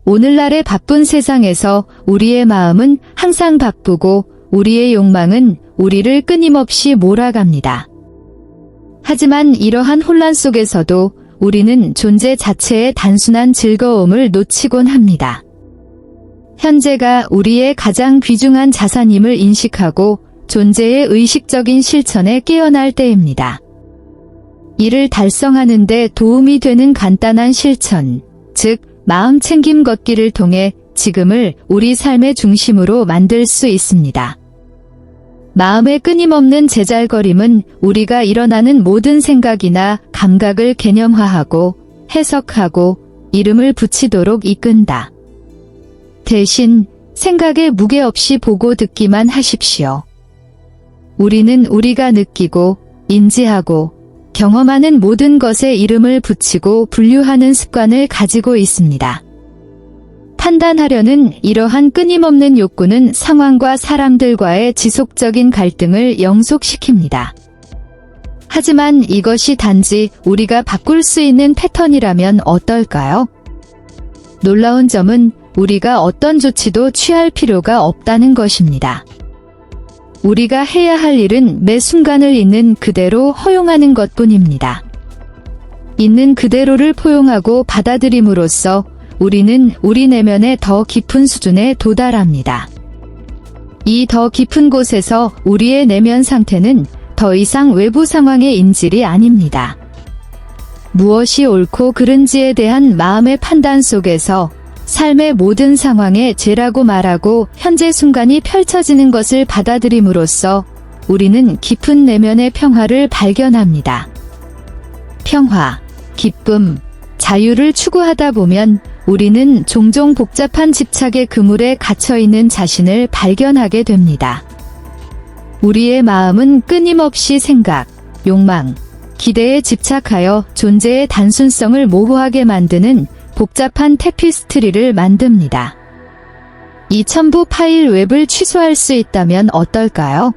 오늘날의 바쁜 세상에서 우리의 마음은 항상 바쁘고 우리의 욕망은 우리를 끊임없이 몰아갑니다. 하지만 이러한 혼란 속에서도 우리는 존재 자체의 단순한 즐거움을 놓치곤 합니다. 현재가 우리의 가장 귀중한 자산임을 인식하고 존재의 의식적인 실천에 깨어날 때입니다. 이를 달성하는 데 도움이 되는 간단한 실천, 즉 마음 챙김 걷기를 통해 지금을 우리 삶의 중심으로 만들 수 있습니다. 마음의 끊임없는 제잘거림은 우리가 일어나는 모든 생각이나 감각을 개념화하고 해석하고 이름을 붙이도록 이끈다. 대신 생각에 무게 없이 보고 듣기만 하십시오. 우리는 우리가 느끼고 인지하고 경험하는 모든 것에 이름을 붙이고 분류하는 습관을 가지고 있습니다. 판단하려는 이러한 끊임없는 욕구는 상황과 사람들과의 지속적인 갈등을 영속시킵니다. 하지만 이것이 단지 우리가 바꿀 수 있는 패턴이라면 어떨까요? 놀라운 점은 우리가 어떤 조치도 취할 필요가 없다는 것입니다. 우리가 해야 할 일은 매 순간을 있는 그대로 허용하는 것뿐입니다. 있는 그대로를 포용하고 받아들임으로써 우리는 우리 내면의 더 깊은 수준에 도달합니다. 이 더 깊은 곳에서 우리의 내면 상태는 더 이상 외부 상황의 인질이 아닙니다. 무엇이 옳고 그른지에 대한 마음의 판단 속에서 삶의 모든 상황에 죄라고 말하고 현재 순간이 펼쳐지는 것을 받아들임으로써 우리는 깊은 내면의 평화를 발견합니다. 평화, 기쁨, 자유를 추구하다 보면 우리는 종종 복잡한 집착의 그물에 갇혀있는 자신을 발견하게 됩니다. 우리의 마음은 끊임없이 생각, 욕망, 기대에 집착하여 존재의 단순성을 모호하게 만드는 복잡한 테피스트리를 만듭니다. 이 첨부 파일 웹을 취소할 수 있다면 어떨까요?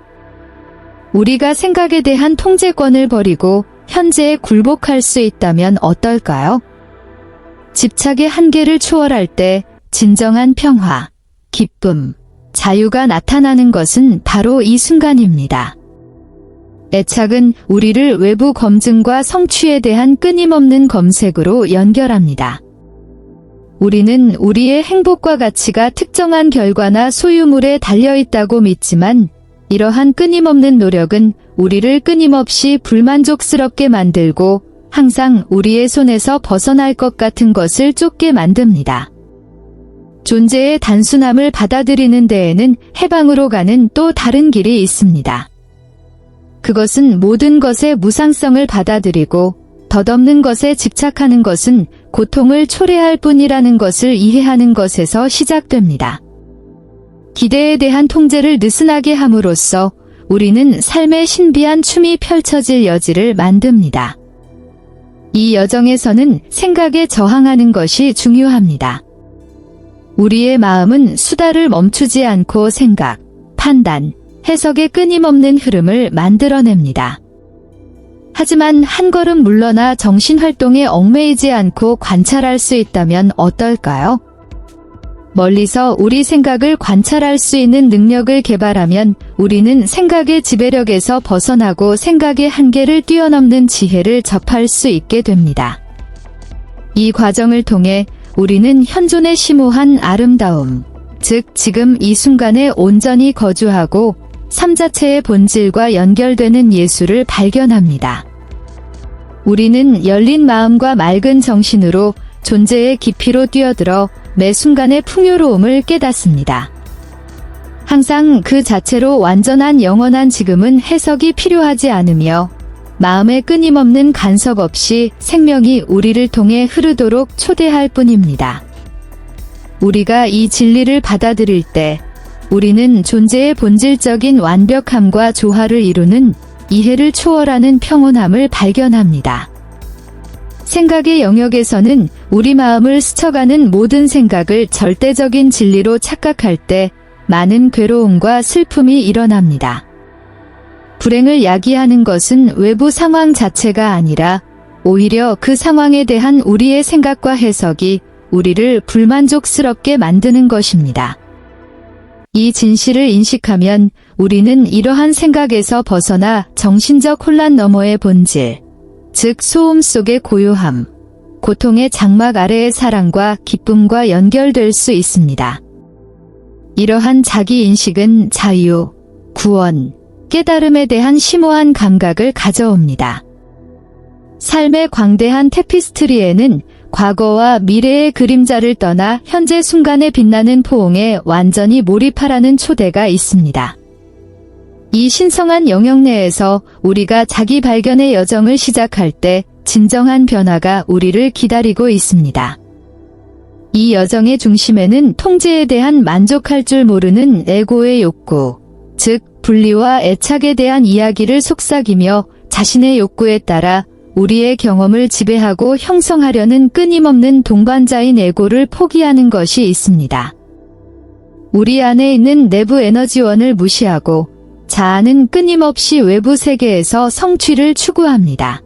우리가 생각에 대한 통제권을 버리고 현재에 굴복할 수 있다면 어떨까요? 집착의 한계를 초월할 때 진정한 평화, 기쁨, 자유가 나타나는 것은 바로 이 순간입니다. 애착은 우리를 외부 검증과 성취에 대한 끊임없는 검색으로 연결합니다. 우리는 우리의 행복과 가치가 특정한 결과나 소유물에 달려있다고 믿지만 이러한 끊임없는 노력은 우리를 끊임없이 불만족스럽게 만들고 항상 우리의 손에서 벗어날 것 같은 것을 쫓게 만듭니다. 존재의 단순함을 받아들이는 데에는 해방으로 가는 또 다른 길이 있습니다. 그것은 모든 것의 무상성을 받아들이고 덧없는 것에 집착하는 것은 고통을 초래할 뿐이라는 것을 이해하는 것에서 시작됩니다. 기대에 대한 통제를 느슨하게 함으로써 우리는 삶의 신비한 춤이 펼쳐질 여지를 만듭니다. 이 여정에서는 생각에 저항하는 것이 중요합니다. 우리의 마음은 수다를 멈추지 않고 생각, 판단, 해석의 끊임없는 흐름을 만들어냅니다. 하지만 한 걸음 물러나 정신활동에 얽매이지 않고 관찰할 수 있다면 어떨까요? 멀리서 우리 생각을 관찰할 수 있는 능력을 개발하면 우리는 생각의 지배력에서 벗어나고 생각의 한계를 뛰어넘는 지혜를 접할 수 있게 됩니다. 이 과정을 통해 우리는 현존의 심오한 아름다움, 즉 지금 이 순간에 온전히 거주하고 삶 자체의 본질과 연결되는 예술을 발견합니다. 우리는 열린 마음과 맑은 정신으로 존재의 깊이로 뛰어들어 매 순간의 풍요로움을 깨닫습니다. 항상 그 자체로 완전한 영원한 지금은 해석이 필요하지 않으며 마음의 끊임없는 간섭 없이 생명이 우리를 통해 흐르도록 초대할 뿐입니다. 우리가 이 진리를 받아들일 때 우리는 존재의 본질적인 완벽함과 조화를 이루는 이해를 초월하는 평온함을 발견합니다. 생각의 영역에서는 우리 마음을 스쳐가는 모든 생각을 절대적인 진리로 착각할 때 많은 괴로움과 슬픔이 일어납니다. 불행을 야기하는 것은 외부 상황 자체가 아니라 오히려 그 상황에 대한 우리의 생각과 해석이 우리를 불만족스럽게 만드는 것입니다. 이 진실을 인식하면 우리는 이러한 생각에서 벗어나 정신적 혼란 너머의 본질, 즉 소음 속의 고요함, 고통의 장막 아래의 사랑과 기쁨과 연결될 수 있습니다. 이러한 자기인식은 자유, 구원, 깨달음에 대한 심오한 감각을 가져옵니다. 삶의 광대한 테피스트리에는 과거와 미래의 그림자를 떠나 현재 순간에 빛나는 포옹에 완전히 몰입하라는 초대가 있습니다. 이 신성한 영역 내에서 우리가 자기 발견의 여정을 시작할 때 진정한 변화가 우리를 기다리고 있습니다. 이 여정의 중심에는 통제에 대한 만족할 줄 모르는 에고의 욕구, 즉 분리와 애착에 대한 이야기를 속삭이며 자신의 욕구에 따라 우리의 경험을 지배하고 형성하려는 끊임없는 동반자인 에고를 포기하는 것이 있습니다. 우리 안에 있는 내부 에너지원을 무시하고 자아는 끊임없이 외부 세계에서 성취를 추구합니다.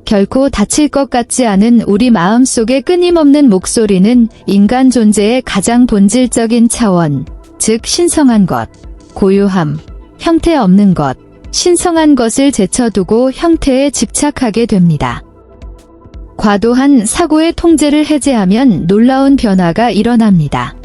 결코 다칠 것 같지 않은 우리 마음속의 끊임없는 목소리는 인간 존재의 가장 본질적인 차원, 즉 신성한 것, 고요함, 형태 없는 것, 신성한 것을 제쳐두고 형태에 집착하게 됩니다. 과도한 사고의 통제를 해제하면 놀라운 변화가 일어납니다.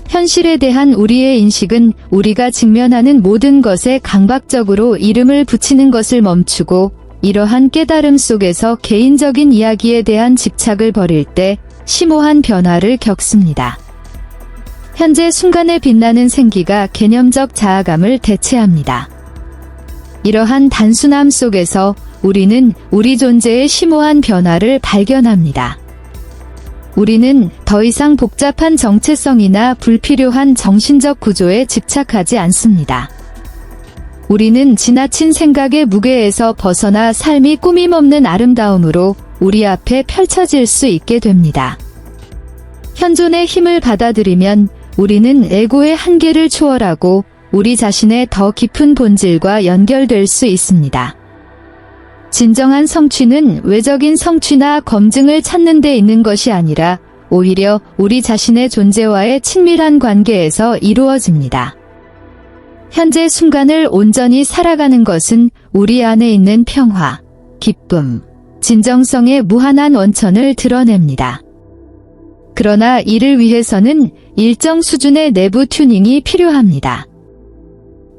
현실에 대한 우리의 인식은 우리가 직면하는 모든 것에 강박적으로 이름을 붙이는 것을 멈추고 이러한 깨달음 속에서 개인적인 이야기에 대한 집착을 버릴 때 심오한 변화를 겪습니다. 현재 순간에 빛나는 생기가 개념적 자아감을 대체합니다. 이러한 단순함 속에서 우리는 우리 존재의 심오한 변화를 발견합니다. 우리는 더 이상 복잡한 정체성이나 불필요한 정신적 구조에 집착하지 않습니다. 우리는 지나친 생각의 무게에서 벗어나 삶이 꾸밈없는 아름다움으로 우리 앞에 펼쳐질 수 있게 됩니다. 현존의 힘을 받아들이면 우리는 에고의 한계를 초월하고 우리 자신의 더 깊은 본질과 연결될 수 있습니다. 진정한 성취는 외적인 성취나 검증을 찾는 데 있는 것이 아니라 오히려 우리 자신의 존재와의 친밀한 관계에서 이루어집니다. 현재 순간을 온전히 살아가는 것은 우리 안에 있는 평화, 기쁨, 진정성의 무한한 원천을 드러냅니다. 그러나 이를 위해서는 일정 수준의 내부 튜닝이 필요합니다.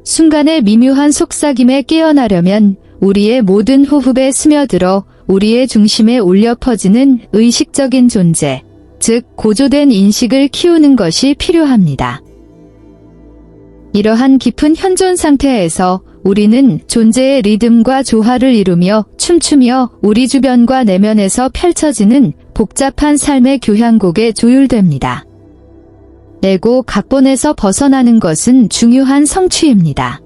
순간의 미묘한 속삭임에 깨어나려면 우리의 모든 호흡에 스며들어 우리의 중심에 울려 퍼지는 의식적인 존재, 즉 고조된 인식을 키우는 것이 필요합니다. 이러한 깊은 현존 상태에서 우리는 존재의 리듬과 조화를 이루며 춤추며 우리 주변과 내면에서 펼쳐지는 복잡한 삶의 교향곡에 조율됩니다. 에고 각본에서 벗어나는 것은 중요한 성취입니다.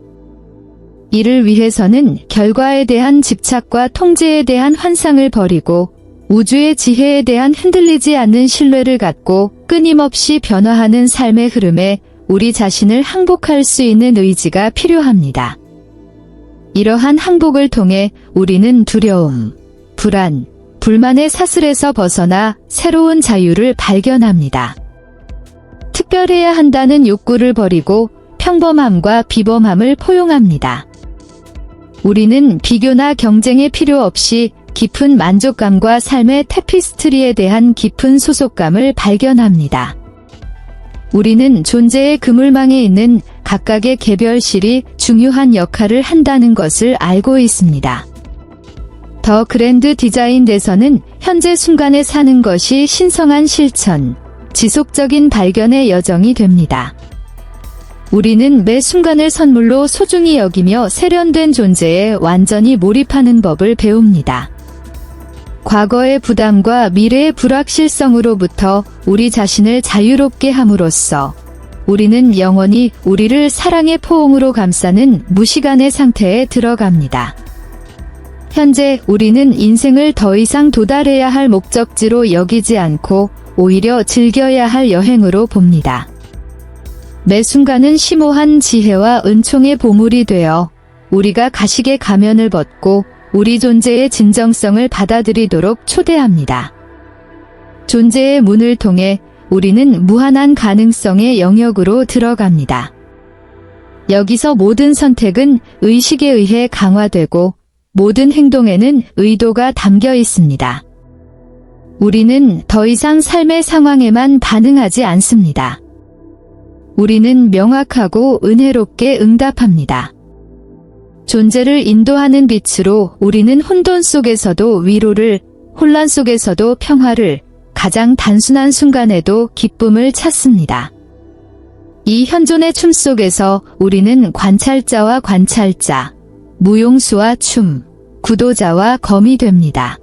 이를 위해서는 결과에 대한 집착과 통제에 대한 환상을 버리고 우주의 지혜에 대한 흔들리지 않는 신뢰를 갖고 끊임없이 변화하는 삶의 흐름에 우리 자신을 항복할 수 있는 의지가 필요합니다. 이러한 항복을 통해 우리는 두려움, 불안, 불만의 사슬에서 벗어나 새로운 자유를 발견합니다. 특별해야 한다는 욕구를 버리고 평범함과 비범함을 포용합니다. 우리는 비교나 경쟁의 필요 없이 깊은 만족감과 삶의 테피스트리에 대한 깊은 소속감을 발견합니다. 우리는 존재의 그물망에 있는 각각의 개별실이 중요한 역할을 한다는 것을 알고 있습니다. 더 그랜드 디자인에서는 현재 순간에 사는 것이 신성한 실천, 지속적인 발견의 여정이 됩니다. 우리는 매 순간을 선물로 소중히 여기며 세련된 존재에 완전히 몰입하는 법을 배웁니다. 과거의 부담과 미래의 불확실성으로부터 우리 자신을 자유롭게 함으로써 우리는 영원히 우리를 사랑의 포옹으로 감싸는 무시간의 상태에 들어갑니다. 현재 우리는 인생을 더 이상 도달해야 할 목적지로 여기지 않고 오히려 즐겨야 할 여행으로 봅니다. 매 순간은 심오한 지혜와 은총의 보물이 되어 우리가 가식의 가면을 벗고 우리 존재의 진정성을 받아들이도록 초대합니다. 존재의 문을 통해 우리는 무한한 가능성의 영역으로 들어갑니다. 여기서 모든 선택은 의식에 의해 강화되고 모든 행동에는 의도가 담겨 있습니다. 우리는 더 이상 삶의 상황에만 반응하지 않습니다. 우리는 명확하고 은혜롭게 응답합니다. 존재를 인도하는 빛으로 우리는 혼돈 속에서도 위로를, 혼란 속에서도 평화를, 가장 단순한 순간에도 기쁨을 찾습니다. 이 현존의 춤 속에서 우리는 관찰자와 관찰자, 무용수와 춤, 구도자와 검이 됩니다.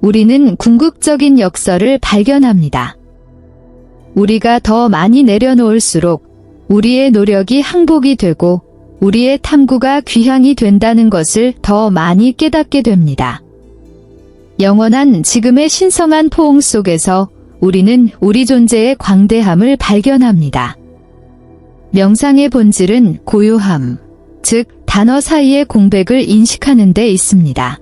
우리는 궁극적인 역설을 발견합니다. 우리가 더 많이 내려놓을수록 우리의 노력이 항복이 되고 우리의 탐구가 귀향이 된다는 것을 더 많이 깨닫게 됩니다. 영원한 지금의 신성한 포옹 속에서 우리는 우리 존재의 광대함을 발견합니다. 명상의 본질은 고요함, 즉 단어 사이의 공백을 인식하는 데 있습니다.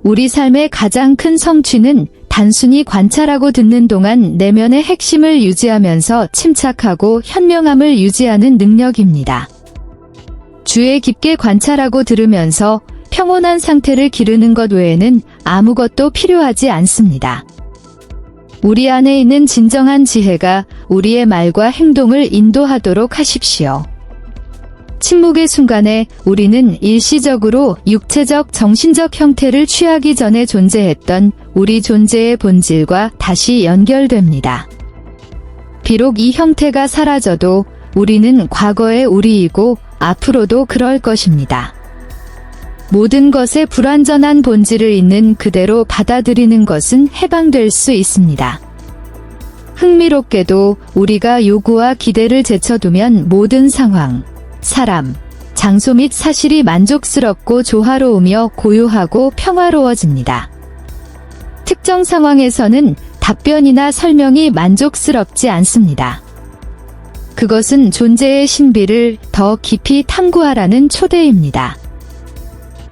우리 삶의 가장 큰 성취는 단순히 관찰하고 듣는 동안 내면의 핵심을 유지하면서 침착하고 현명함을 유지하는 능력입니다. 주에 깊게 관찰하고 들으면서 평온한 상태를 기르는 것 외에는 아무것도 필요하지 않습니다. 우리 안에 있는 진정한 지혜가 우리의 말과 행동을 인도하도록 하십시오. 침묵의 순간에 우리는 일시적으로 육체적, 정신적 형태를 취하기 전에 존재했던 우리 존재의 본질과 다시 연결됩니다. 비록 이 형태가 사라져도 우리는 과거의 우리이고 앞으로도 그럴 것입니다. 모든 것의 불완전한 본질을 있는 그대로 받아들이는 것은 해방될 수 있습니다. 흥미롭게도 우리가 요구와 기대를 제쳐두면 모든 상황, 사람, 장소 및 사실이 만족스럽고 조화로우며 고요하고 평화로워집니다. 특정 상황에서는 답변이나 설명이 만족스럽지 않습니다. 그것은 존재의 신비를 더 깊이 탐구하라는 초대입니다.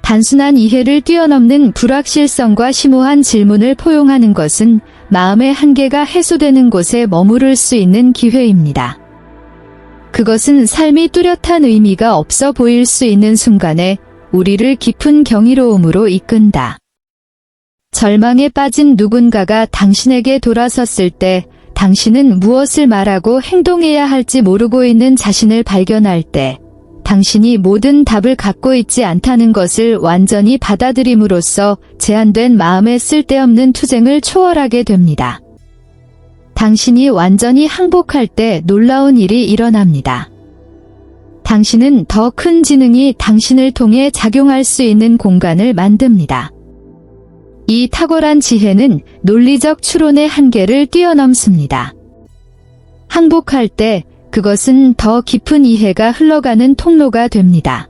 단순한 이해를 뛰어넘는 불확실성과 심오한 질문을 포용하는 것은 마음의 한계가 해소되는 곳에 머무를 수 있는 기회입니다. 그것은 삶이 뚜렷한 의미가 없어 보일 수 있는 순간에 우리를 깊은 경이로움으로 이끈다. 절망에 빠진 누군가가 당신에게 돌아섰을 때 당신은 무엇을 말하고 행동해야 할지 모르고 있는 자신을 발견할 때 당신이 모든 답을 갖고 있지 않다는 것을 완전히 받아들임으로써 제한된 마음의 쓸데없는 투쟁을 초월하게 됩니다. 당신이 완전히 항복할 때 놀라운 일이 일어납니다. 당신은 더 큰 지능이 당신을 통해 작용할 수 있는 공간을 만듭니다. 이 탁월한 지혜는 논리적 추론의 한계를 뛰어넘습니다. 항복할 때 그것은 더 깊은 이해가 흘러가는 통로가 됩니다.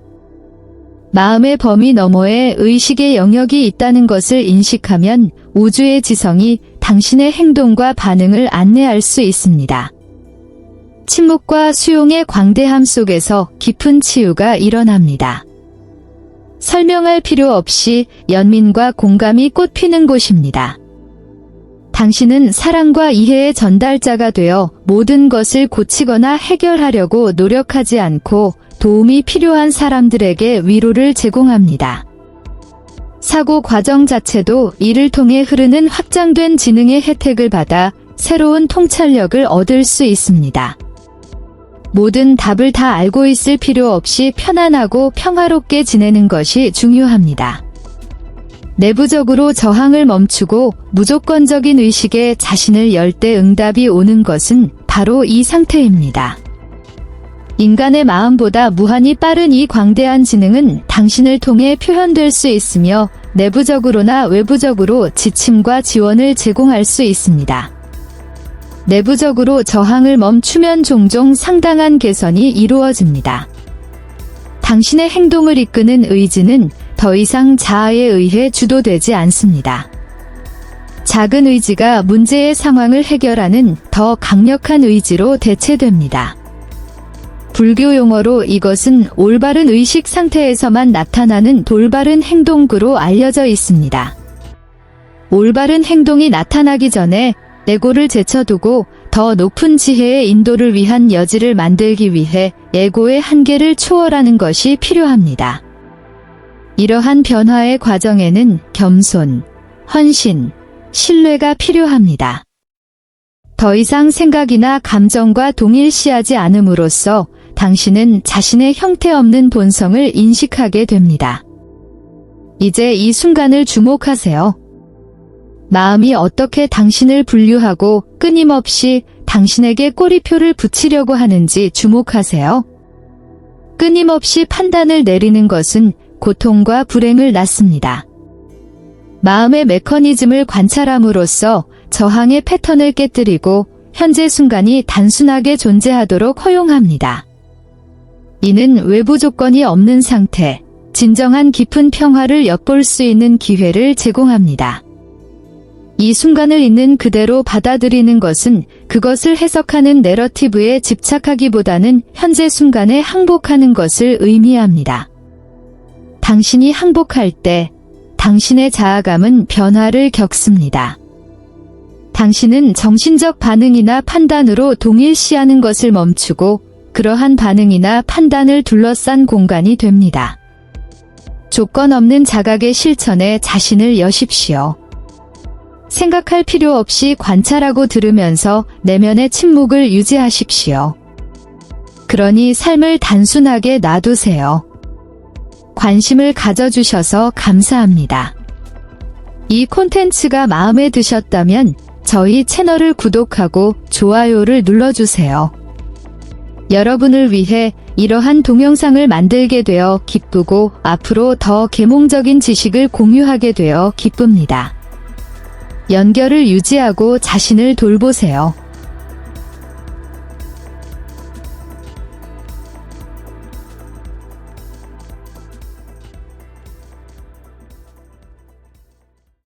마음의 범위 너머에 의식의 영역이 있다는 것을 인식하면 우주의 지성이 당신의 행동과 반응을 안내할 수 있습니다. 침묵과 수용의 광대함 속에서 깊은 치유가 일어납니다. 설명할 필요 없이 연민과 공감이 꽃피는 곳입니다. 당신은 사랑과 이해의 전달자가 되어 모든 것을 고치거나 해결하려고 노력하지 않고 도움이 필요한 사람들에게 위로를 제공합니다. 사고 과정 자체도 이를 통해 흐르는 확장된 지능의 혜택을 받아 새로운 통찰력을 얻을 수 있습니다. 모든 답을 다 알고 있을 필요 없이 편안하고 평화롭게 지내는 것이 중요합니다. 내부적으로 저항을 멈추고 무조건적인 의식에 자신을 열 때 응답이 오는 것은 바로 이 상태입니다. 인간의 마음보다 무한히 빠른 이 광대한 지능은 당신을 통해 표현될 수 있으며 내부적으로나 외부적으로 지침과 지원을 제공할 수 있습니다. 내부적으로 저항을 멈추면 종종 상당한 개선이 이루어집니다. 당신의 행동을 이끄는 의지는 더 이상 자아에 의해 주도되지 않습니다. 작은 의지가 문제의 상황을 해결하는 더 강력한 의지로 대체됩니다. 불교 용어로 이것은 올바른 의식 상태에서만 나타나는 돌바른 행동구로 알려져 있습니다. 올바른 행동이 나타나기 전에 에고를 제쳐두고 더 높은 지혜의 인도를 위한 여지를 만들기 위해 에고의 한계를 초월하는 것이 필요합니다. 이러한 변화의 과정에는 겸손, 헌신, 신뢰가 필요합니다. 더 이상 생각이나 감정과 동일시하지 않음으로써 당신은 자신의 형태 없는 본성을 인식하게 됩니다. 이제 이 순간을 주목하세요. 마음이 어떻게 당신을 분류하고 끊임없이 당신에게 꼬리표를 붙이려고 하는지 주목하세요. 끊임없이 판단을 내리는 것은 고통과 불행을 낳습니다. 마음의 메커니즘을 관찰함으로써 저항의 패턴을 깨뜨리고 현재 순간이 단순하게 존재하도록 허용합니다. 이는 외부 조건이 없는 상태, 진정한 깊은 평화를 엿볼 수 있는 기회를 제공합니다. 이 순간을 있는 그대로 받아들이는 것은 그것을 해석하는 내러티브에 집착하기보다는 현재 순간에 항복하는 것을 의미합니다. 당신이 항복할 때 당신의 자아감은 변화를 겪습니다. 당신은 정신적 반응이나 판단으로 동일시하는 것을 멈추고 그러한 반응이나 판단을 둘러싼 공간이 됩니다. 조건 없는 자각의 실천에 자신을 여십시오. 생각할 필요 없이 관찰하고 들으면서 내면의 침묵을 유지하십시오. 그러니 삶을 단순하게 놔두세요. 관심을 가져주셔서 감사합니다. 이 콘텐츠가 마음에 드셨다면 저희 채널을 구독하고 좋아요를 눌러주세요. 여러분을 위해 이러한 동영상을 만들게 되어 기쁘고 앞으로 더 계몽적인 지식을 공유하게 되어 기쁩니다. 연결을 유지하고 자신을 돌보세요.